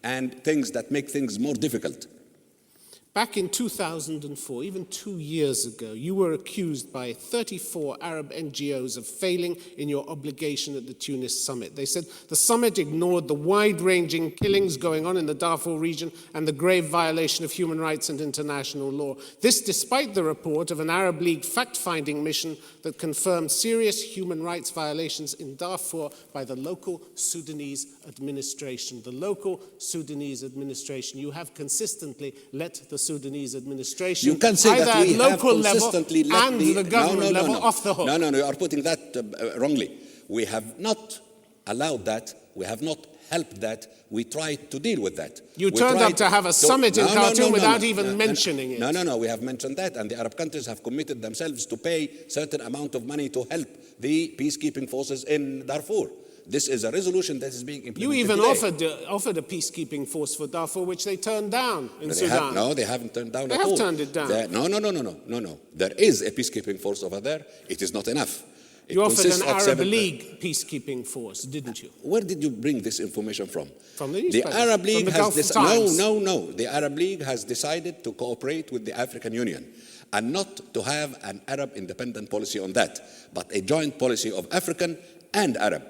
and things that make things more difficult. Back in 2004, even 2 years ago, you were accused by 34 Arab NGOs of failing in your obligation at the Tunis summit. They said the summit ignored the wide-ranging killings going on in the Darfur region and the grave violation of human rights and international law. This despite the report of an Arab League fact-finding mission that confirmed serious human rights violations in Darfur by the local Sudanese administration. The local Sudanese administration. You have consistently let the Sudanese administration, you can say either that we at local have consistently level and the government level, off the hook. No, you are putting that wrongly. We have not allowed that. We have not helped that. We tried to deal with that. You turned up to have a summit in Khartoum without even mentioning it. No, we have mentioned that, and the Arab countries have committed themselves to pay certain amount of money to help the peacekeeping forces in Darfur. This is a resolution that is being implemented. You even today. offered a peacekeeping force for Darfur, which they turned down in Sudan. They haven't turned down at all. They have turned it down. No. There is a peacekeeping force over there. It is not enough. You offered an Arab League peacekeeping force, didn't you? Where did you bring this information from? From the newspapers. The Arab League has decided. No. The Arab League has decided to cooperate with the African Union and not to have an Arab independent policy on that, but a joint policy of African and Arab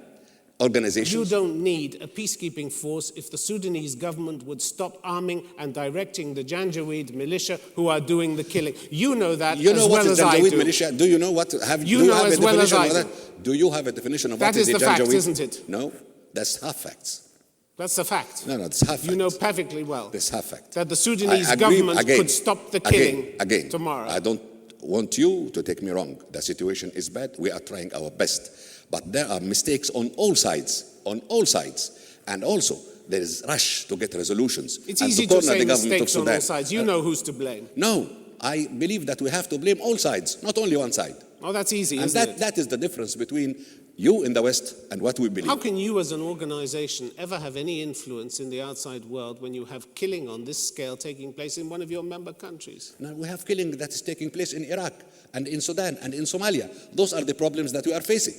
organizations. You don't need a peacekeeping force if the Sudanese government would stop arming and directing the Janjaweed militia who are doing the killing. You know that you know as what well is as I Janjaweed do. militia? Do you know what? You know as well as I do. Do you have a definition of that what is the Janjaweed? That is the fact, isn't it? No, that's half facts. That's the fact. No, it's half fact. You know perfectly well. That's half fact. That the Sudanese government could stop the killing tomorrow. I don't want you to take me wrong. The situation is bad. We are trying our best. But there are mistakes on all sides. And also, there is rush to get resolutions. It's easy to say mistakes on all sides. You know who's to blame. No, I believe that we have to blame all sides, not only one side. Oh, that's easy, and isn't it? That is the difference between you in the West and what we believe. How can you as an organization ever have any influence in the outside world when you have killing on this scale taking place in one of your member countries? No, we have killing that is taking place in Iraq and in Sudan and in Somalia. Those are the problems that we are facing.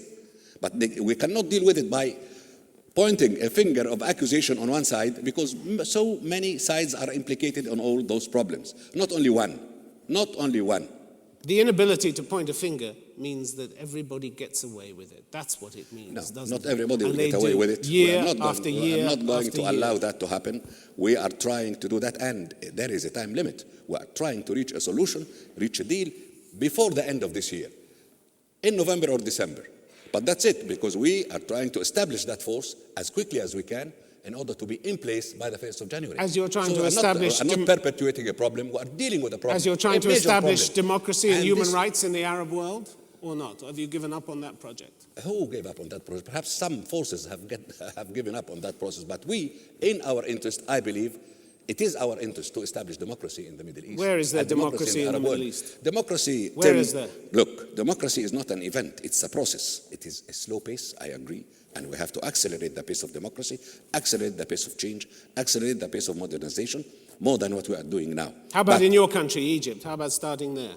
But we cannot deal with it by pointing a finger of accusation on one side, because so many sides are implicated on all those problems. Not only one. The inability to point a finger means that everybody gets away with it. That's what it means, No, doesn't not it? everybody will get away with it. Year We are not going to year. allow that to happen. We are trying to do that, and there is a time limit. We are trying to reach a solution, reach a deal before the end of this year, in November or December. But that's it, because we are trying to establish that force as quickly as we can in order to be in place by the 1st of January. As you're trying to I'm establish... not perpetuating a problem, we are dealing with a problem. As you're trying to establish democracy and human rights in the Arab world, or not? Have you given up on that project? Who gave up on that process? Perhaps some forces have given up on that process, but we, in our interest, I believe, it is our interest to establish democracy in the Middle East. Where is there democracy in the Middle East? Democracy, Where is there? Look, democracy is not an event, it's a process. It is a slow pace, I agree. And we have to accelerate the pace of democracy, accelerate the pace of change, accelerate the pace of modernization, more than what we are doing now. How about in your country, Egypt? How about starting there?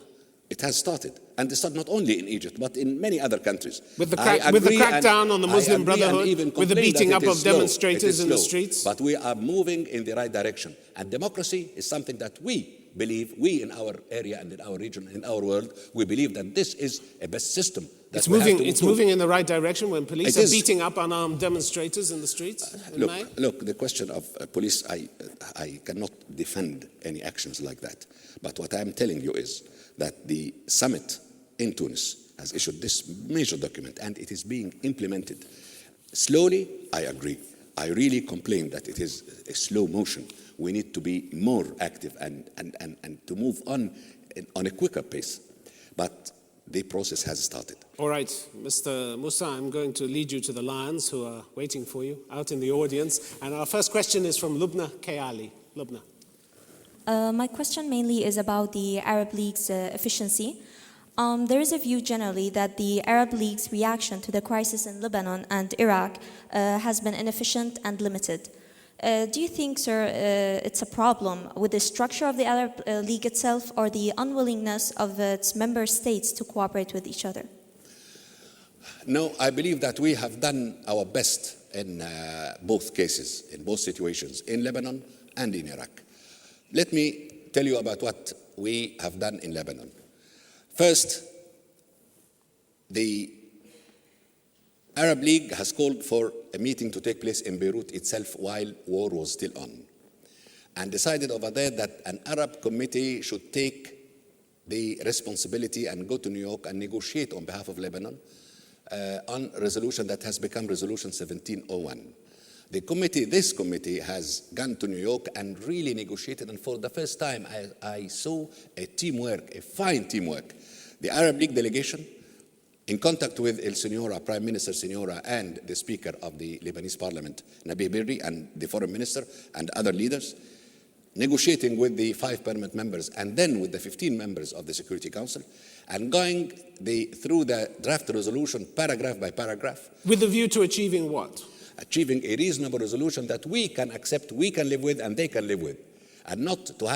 It has started. And it started not only in Egypt, but in many other countries. With the crackdown on the Muslim Brotherhood, with the beating up of demonstrators in the streets? But we are moving in the right direction. And democracy is something that we believe, we in our area and in our region, in our world, we believe that this is a best system. It's moving in the right direction when police are beating up unarmed demonstrators in the streets in May? Look, the question of police, I cannot defend any actions like that. But what I'm telling you is that the summit in Tunis has issued this major document, and it is being implemented slowly. I agree. I really complain that it is a slow motion. We need to be more active and to move on a quicker pace. But the process has started. All right, Mr. Moussa, I'm going to lead you to the lions who are waiting for you out in the audience. And our first question is from Lubna Kayali. Lubna. My question mainly is about the Arab League's efficiency. There is a view generally that the Arab League's reaction to the crisis in Lebanon and Iraq has been inefficient and limited. Do you think, sir, it's a problem with the structure of the Arab League itself, or the unwillingness of its member states to cooperate with each other? No, I believe that we have done our best in both cases, in both situations, in Lebanon and in Iraq. Let me tell you about what we have done in Lebanon. First, the Arab League has called for a meeting to take place in Beirut itself while war was still on, and decided over there that an Arab committee should take the responsibility and go to New York and negotiate on behalf of Lebanon on a resolution that has become Resolution 1701. This committee has gone to New York and really negotiated, and for the first time I saw a teamwork, a fine teamwork. The Arab League delegation, in contact with El Senora, Prime Minister Senora, and the Speaker of the Lebanese Parliament, Nabih Berri, and the Foreign Minister and other leaders, negotiating with the 5 permanent members and then with the 15 members of the Security Council, and going through the draft resolution paragraph by paragraph. With a view to achieving what? Achieving a reasonable resolution that we can accept, we can live with, and they can live with, and not to have